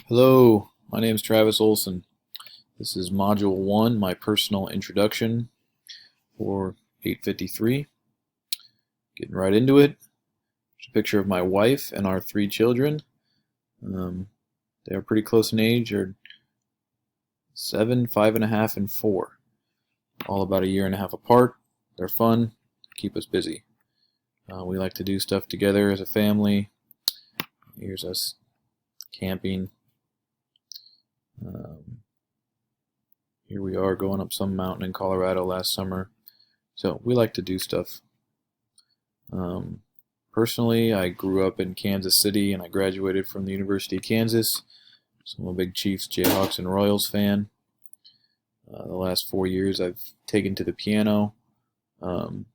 Hello, my name is Travis Olson. This is Module 1, my personal introduction for 853. Getting right into it. There's a picture of my wife and our 3 children. They are pretty close in age. They're 7, 5.5, and 4. All about a year and a half apart. They're fun, keep us busy. We like to do stuff together as a family. Here's us camping. Here we are going up some mountain in Colorado last summer. So we like to do stuff. Personally, I grew up in Kansas City and I graduated from the University of Kansas. So I'm a big Chiefs, Jayhawks, and Royals fan. The last 4 years I've taken to the piano and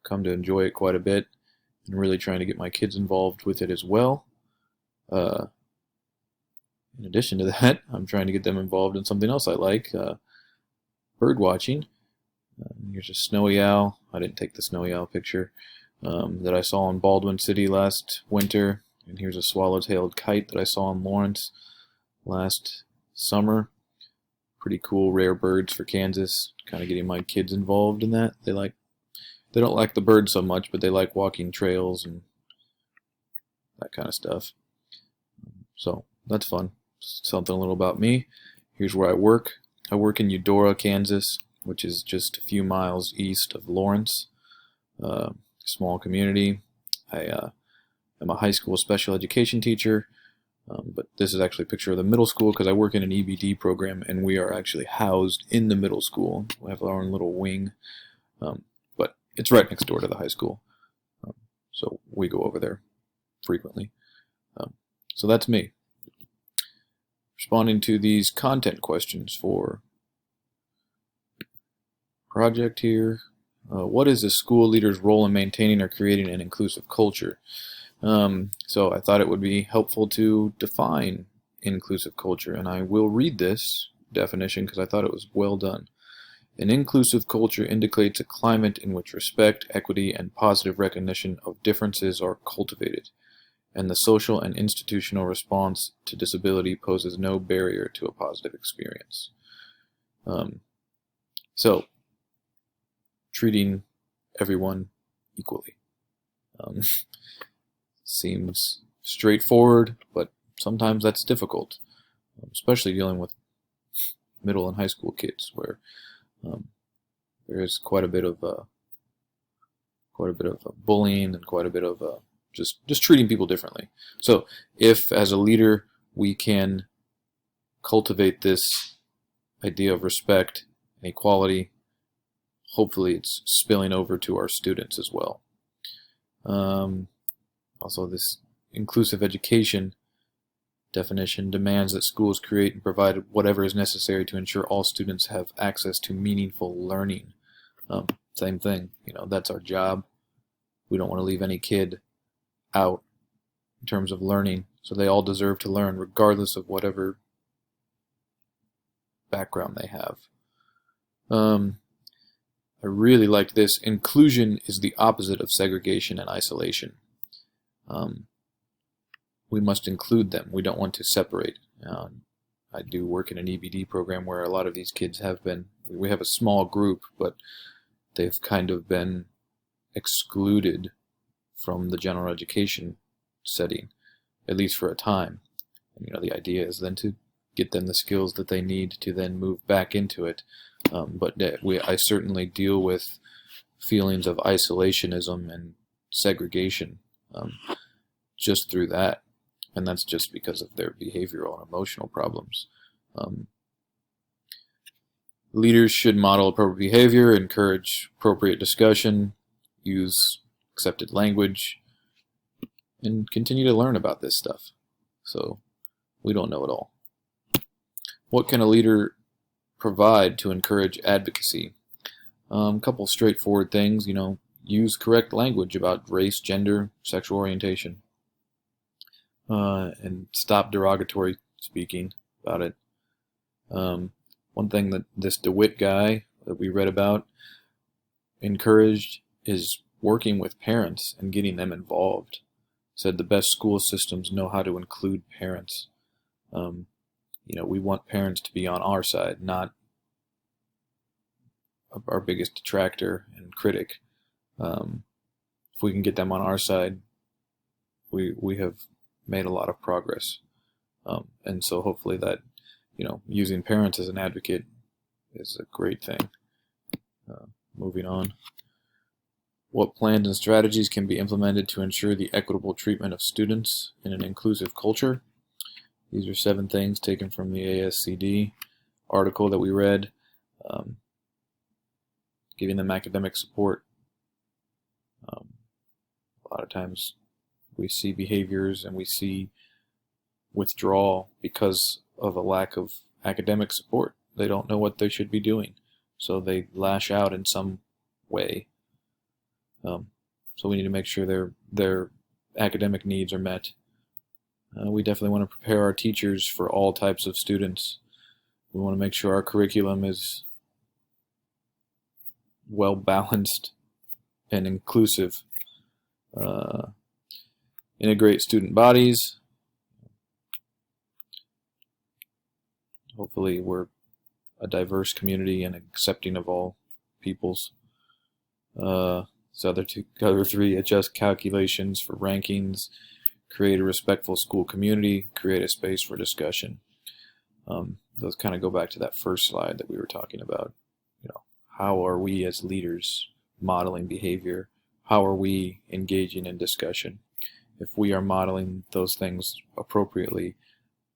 come to enjoy it quite a bit, and really trying to get my kids involved with it as well. In addition to that, I'm trying to get them involved in something else I like, bird watching. Here's a snowy owl. I didn't take the snowy owl picture that I saw in Baldwin City last winter. And here's a swallow-tailed kite that I saw in Lawrence last summer. Pretty cool, rare birds for Kansas. Kind of getting my kids involved in that. They don't like the birds so much, but they like walking trails and that kind of stuff. So that's fun. Something a little about me. Here's where I work. I work in Eudora, Kansas, which is just a few miles east of Lawrence. Small community. I am a high school special education teacher, but this is actually a picture of the middle school because I work in an EBD program and we are actually housed in the middle school. We have our own little wing, but it's right next door to the high school, so we go over there frequently. So that's me. Responding to these content questions for project here. What is a school leader's role in maintaining or creating an inclusive culture? So I thought it would be helpful to define inclusive culture, and I will read this definition because I thought it was well done. An inclusive culture indicates a climate in which respect, equity, and positive recognition of differences are cultivated, and the social and institutional response to disability poses no barrier to a positive experience. So, treating everyone equally. Seems straightforward, but sometimes that's difficult, especially dealing with middle and high school kids, where there is quite a bit of bullying and quite a bit of just treating people differently. So if as a leader we can cultivate this idea of respect and equality, hopefully it's spilling over to our students as well. Also, this inclusive education definition demands that schools create and provide whatever is necessary to ensure all students have access to meaningful learning. Same thing, that's our job. We don't want to leave any kid out in terms of learning, so they all deserve to learn regardless of whatever background they have. I really liked this. Inclusion is the opposite of segregation and isolation. We must include them. We don't want to separate. I do work in an EBD program where a lot of these kids we have a small group, but they've kind of been excluded from the general education setting, at least for a time. And, the idea is then to get them the skills that they need to then move back into it. But I certainly deal with feelings of isolationism and segregation just through that. And that's just because of their behavioral and emotional problems. Leaders should model appropriate behavior, encourage appropriate discussion, use accepted language, and continue to learn about this stuff. So we don't know it all. What can a leader provide to encourage advocacy? A couple straightforward things, use correct language about race, gender, sexual orientation. And stop derogatory speaking about it. One thing that this DeWitt guy that we read about encouraged is working with parents and getting them involved. said the best school systems know how to include parents. We want parents to be on our side, not our biggest detractor and critic. If we can get them on our side, we have made a lot of progress. And so hopefully that, using parents as an advocate is a great thing. Moving on. What plans and strategies can be implemented to ensure the equitable treatment of students in an inclusive culture? These are 7 things taken from the ASCD article that we read. Giving them academic support. A lot of times we see behaviors and we see withdrawal because of a lack of academic support. They don't know what they should be doing, so they lash out in some way. So we need to make sure their academic needs are met. We definitely want to prepare our teachers for all types of students. We want to make sure our curriculum is well balanced and inclusive. Integrate student bodies. Hopefully we're a diverse community and accepting of all peoples. Other 3, adjust calculations for rankings, create a respectful school community, create a space for discussion. Those kind of go back to that first slide that we were talking about. How are we as leaders modeling behavior? How are we engaging in discussion? If we are modeling those things appropriately,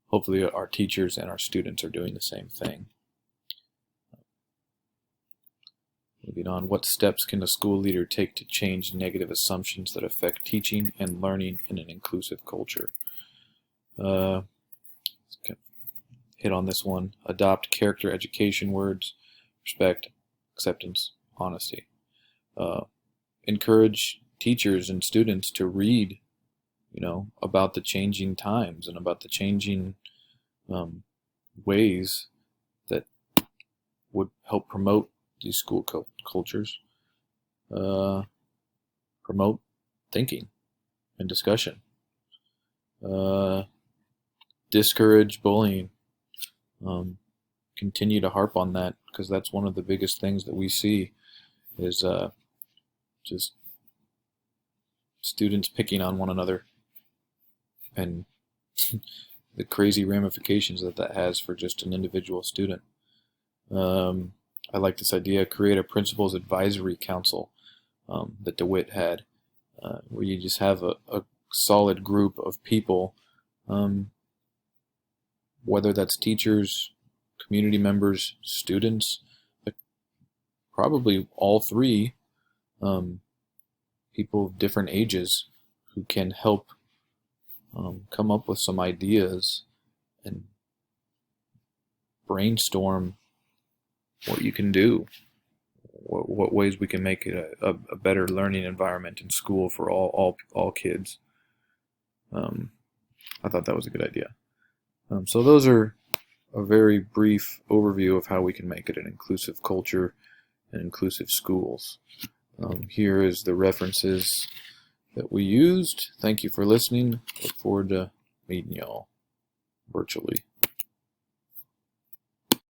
hopefully our teachers and our students are doing the same thing. Moving on, what steps can a school leader take to change negative assumptions that affect teaching and learning in an inclusive culture? Hit on this one. Adopt character education words: respect, acceptance, honesty. Encourage teachers and students to read, about the changing times and about the changing ways that would help promote these school cultures. Promote thinking and discussion. Discourage bullying. Continue to harp on that, because that's one of the biggest things that we see is just students picking on one another, and the crazy ramifications that has for just an individual student. I like this idea: create a principals advisory council that DeWitt had, where you just have a solid group of people, whether that's teachers, community members, students, but probably all 3, people of different ages who can help come up with some ideas and brainstorm what you can do, what ways we can make it a better learning environment in school for all kids. I thought that was a good idea. So those are a very brief overview of how we can make it an inclusive culture and inclusive schools. Here is the references that we used. Thank you for listening. Look forward to meeting y'all virtually.